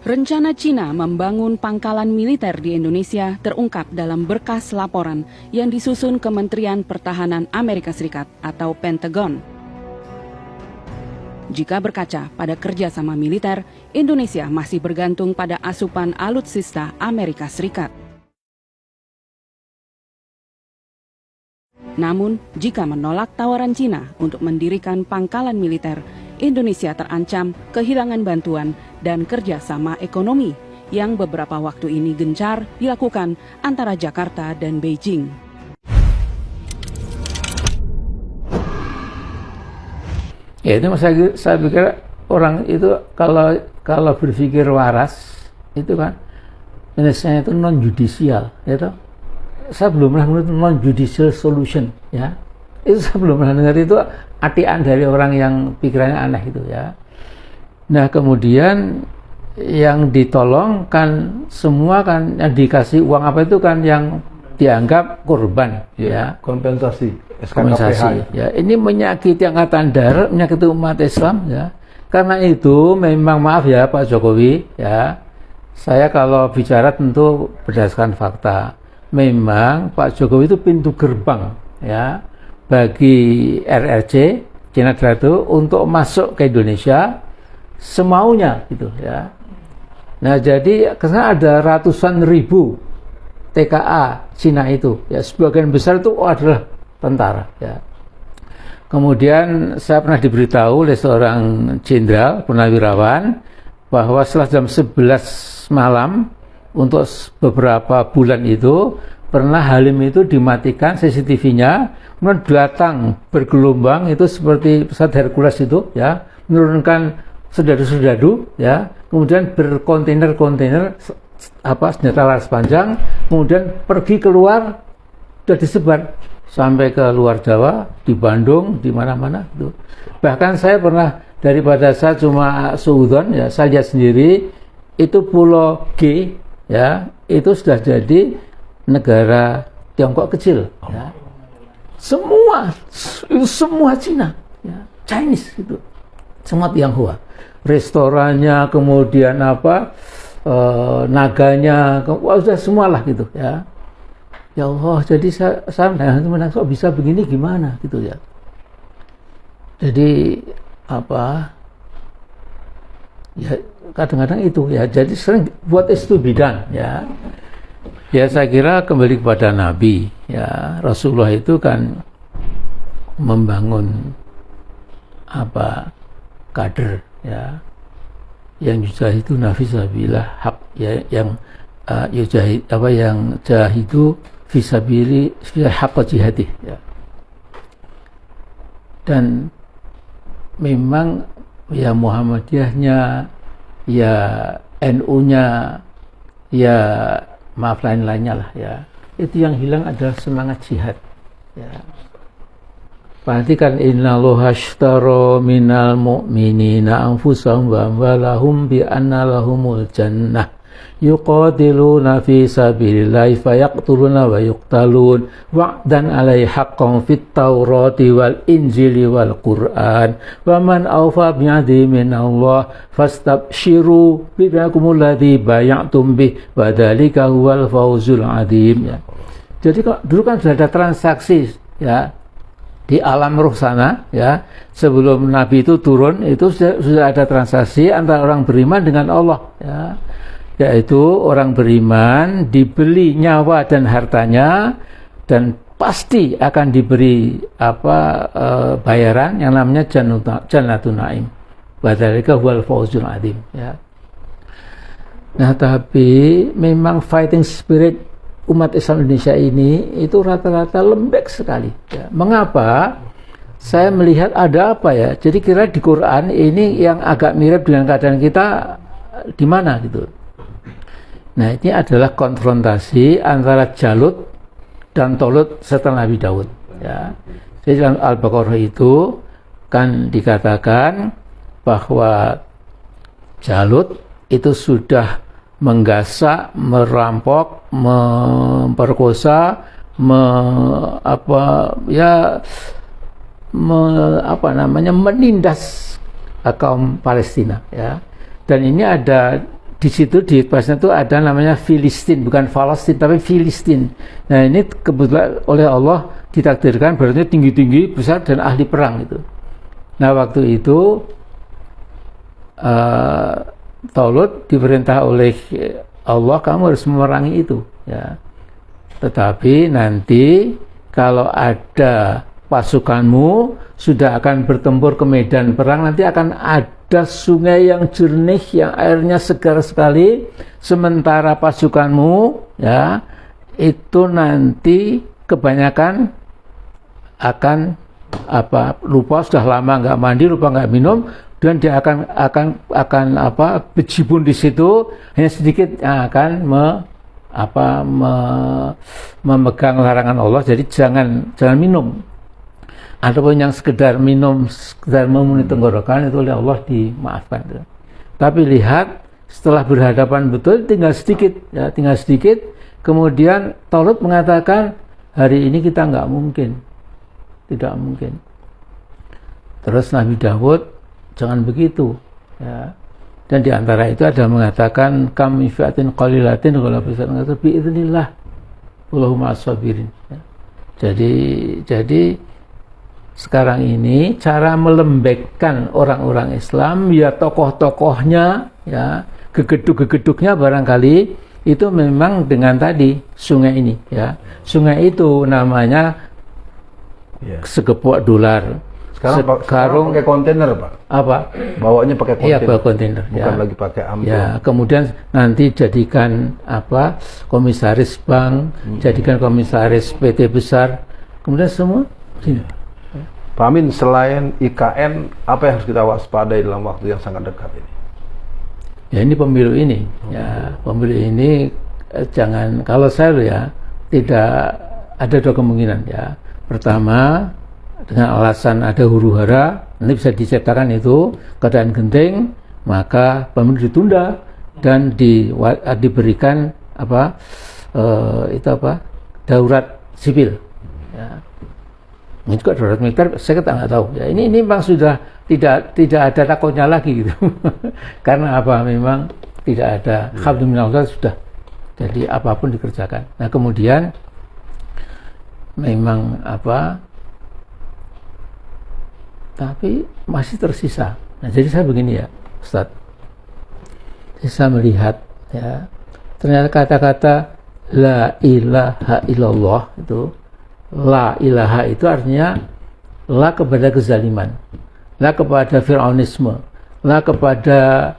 Rencana Cina membangun pangkalan militer di Indonesia terungkap dalam berkas laporan yang disusun Kementerian Pertahanan Amerika Serikat atau Pentagon. Jika berkaca pada kerjasama militer, Indonesia masih bergantung pada asupan alutsista Amerika Serikat. Namun, jika menolak tawaran Cina untuk mendirikan pangkalan militer, Indonesia terancam kehilangan bantuan dan kerjasama ekonomi yang beberapa waktu ini gencar dilakukan antara Jakarta dan Beijing. Ya itu saya pikir orang itu kalau berpikir waras itu kan Indonesia itu non judicial, ya. Saya belum pernah menurut non judicial solution, ya. Itu saya belum pernah dengar, itu artian dari orang yang pikirannya aneh itu, ya. Nah kemudian yang ditolong kan semua kan yang dikasih uang apa itu kan yang dianggap korban, ya. Kompensasi Ya. Ini menyakiti angkatan darat, menyakiti umat Islam, ya. Karena itu memang maaf ya Pak Jokowi, ya. Saya kalau bicara tentu berdasarkan fakta. Memang Pak Jokowi itu pintu gerbang, ya, bagi RRC Cina itu untuk masuk ke Indonesia semaunya gitu, ya. Nah jadi karena ada ratusan ribu TKA Cina itu, ya, sebagian besar itu adalah tentara, ya. Kemudian saya pernah diberitahu oleh seorang jenderal purnawirawan bahwa setelah jam 11 malam untuk beberapa bulan itu pernah Halim itu dimatikan CCTV-nya, kemudian datang bergelombang itu seperti pesawat Hercules itu, ya, menurunkan serdadu-serdadu, ya, kemudian berkontainer-kontainer senjata laras panjang, kemudian pergi keluar, sudah disebar sampai ke luar Jawa, di Bandung, di mana-mana itu. Bahkan saya pernah daripada saya cuma suudon, ya, saya lihat sendiri itu Pulau G, ya, itu sudah jadi negara Tiongkok kecil, ya. Semua Cina, ya, Chinese itu, semua Tionghoa, restorannya, kemudian naganya, sudah semualah gitu, ya. Ya Allah, jadi saya menang kok bisa begini gimana gitu, ya. Jadi ya kadang-kadang itu, ya, jadi sering buat itu bidan, ya. Ya saya kira kembali kepada Nabi, ya, Rasulullah itu kan membangun kader, ya, yang itu nafisabillah hak, ya, yang yang jahidu fisabili haqqa jihadih, ya. Dan memang ya Muhammadiyahnya, ya NU-nya, ya maaf lain-lainnya lah, ya, itu yang hilang adalah semangat jihad, ya. Perhatikan innallaha ashtara minal mu'minina anfusahum wa amwalahum bi anna lahumul jannah yuqatiluna fi sabilillahi fayaqtuluna wa yuqtalun wa'dan alaihi haqqan fit taurati wal injili wal qur'an wa man awfa bi'ahdi minallah fastabshiru bi'akumul ladzi bay'atum bih wa dzalika huwal fawzul adzim, ya. Jadi dulu kan sudah ada transaksi, ya, di alam ruh sana, ya, sebelum Nabi itu turun itu sudah ada transaksi antara orang beriman dengan Allah, ya. Yaitu orang beriman dibeli nyawa dan hartanya dan pasti akan diberi bayaran yang namanya Jannatun Naim. Wadzalika huwal fawzul adzim, ya. Nah, tapi memang fighting spirit umat Islam Indonesia ini itu rata-rata lembek sekali, ya. Mengapa? Saya melihat ada apa, ya? Jadi kira di Quran ini yang agak mirip dengan keadaan kita di mana gitu. Nah, ini adalah konfrontasi antara Jalut dan Tolut setelah Nabi Daud, ya. Jadi dalam Al-Baqarah itu kan dikatakan bahwa Jalut itu sudah menggasak, merampok, memperkosa, menindas kaum Palestina, ya. Dan ini ada di situ di Palestina itu ada namanya Filistin, bukan Palestina tapi Filistin. Nah ini kebetulan oleh Allah ditakdirkan berarti tinggi-tinggi besar dan ahli perang itu. Nah waktu itu Talut diperintah oleh Allah, kamu harus memerangi itu ya. Tetapi nanti kalau ada pasukanmu sudah akan bertempur ke medan perang, nanti akan ada sungai yang jernih, yang airnya segar sekali, sementara pasukanmu ya itu nanti kebanyakan akan lupa, sudah lama nggak mandi, lupa nggak minum, dan dia akan bejibun di situ, hanya sedikit yang akan memegang larangan Allah. Jadi jangan minum, ataupun yang sekedar minum, sekedar memenuhi tenggorokan, itu oleh Allah dimaafkan. Tapi lihat setelah berhadapan betul tinggal sedikit, kemudian Talut mengatakan hari ini kita nggak mungkin, tidak mungkin. Terus Nabi Dawud, jangan begitu ya. Dan diantara itu ada mengatakan kami fi'atin qalilatin ghalabat biidznillah wallahu ma'as sabirin ya. Jadi sekarang ini cara melembekkan orang-orang Islam ya, tokoh-tokohnya ya, gegeduk-gegeduknya barangkali itu memang dengan tadi sungai ini ya. Sungai itu namanya segepok dolar. Sekarang pakai kontainer, Pak. Apa? Bawanya pakai kontainer. Iya, bawa kontainer. Bukan lagi pakai amplop. Ya, kemudian nanti jadikan komisaris bank, jadikan komisaris PT besar, kemudian semua sini. Pak Amin, selain IKN, apa yang harus kita waspadai dalam waktu yang sangat dekat ini? Ya ini pemilu ini. Ya, pemilu ini jangan, kalau saya ya tidak ada dua kemungkinan ya. Pertama, dengan alasan ada huru-hara, nanti bisa diciptakan itu keadaan genting, maka pemilu ditunda dan diberikan darurat sipil. Ya. Ini juga darurat militer, saya nggak tahu. Ya, ini memang sudah tidak ada takutnya lagi gitu. Karena memang tidak ada khabdun minallah sudah. Jadi apapun dikerjakan. Nah kemudian memang tapi masih tersisa. Nah, jadi saya begini ya, Ustaz. Saya melihat ya, ternyata kata-kata la ilaha illallah itu, la ilaha itu artinya la kepada kezaliman, la kepada fir'aunisme, la kepada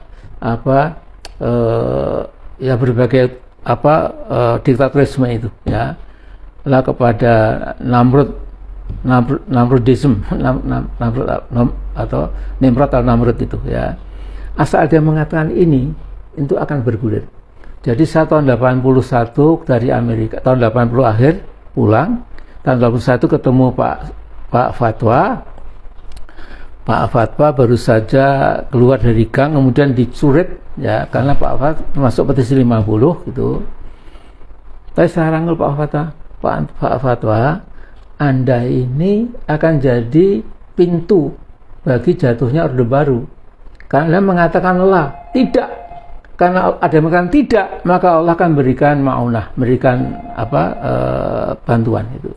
berbagai diktatorisme itu ya, la kepada Namrudism atau Nimrod atau Namrud itu ya. Asal dia mengatakan ini, itu akan bergulir. Jadi saya tahun 81 dari Amerika, tahun 80 akhir pulang, tahun 81 ketemu Pak Fatwa. Pak Fatwa baru saja keluar dari gang, kemudian dicurit ya, karena Pak Fatwa masuk petisi 50 gitu. Tapi saya rangkul Pak Fatwa, Anda ini akan jadi pintu bagi jatuhnya Orde Baru. Karena Anda mengatakan Allah, tidak. Karena ada yang mengatakan tidak, maka Allah akan berikan ma'unah, berikan bantuan itu.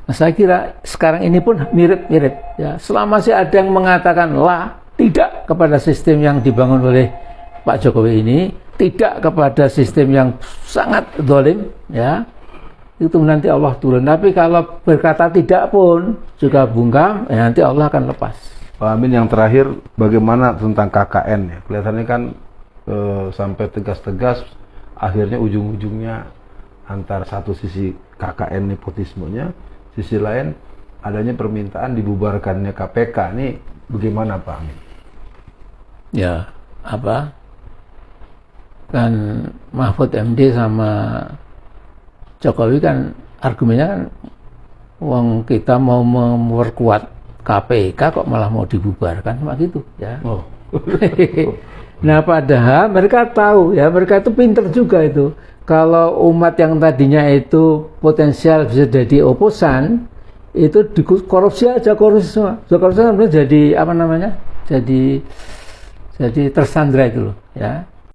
Nah, saya kira sekarang ini pun mirip-mirip ya. Selama masih ada yang mengatakan la, tidak kepada sistem yang dibangun oleh Pak Jokowi ini, tidak kepada sistem yang sangat zalim ya, itu nanti Allah turun. Tapi kalau berkata tidak pun juga bungkam, ya nanti Allah akan lepas. Pak Amin, yang terakhir, bagaimana tentang KKN ya? Kelihatannya kan sampai tegas-tegas, akhirnya ujung-ujungnya antara satu sisi KKN nepotismenya, sisi lain adanya permintaan dibubarkannya KPK. Ini bagaimana Pak Amin? Ya, kan Mahfud MD sama Jokowi kan argumennya kan, wong kita mau memperkuat KPK kok malah mau dibubarkan, cuma gitu ya. Oh. Nah padahal mereka tahu ya, mereka itu pinter juga itu. Kalau umat yang tadinya itu potensial bisa jadi oposan, itu dikorupsi aja, korupsi semua. Korupsi jadi jadi tersandra itu loh ya.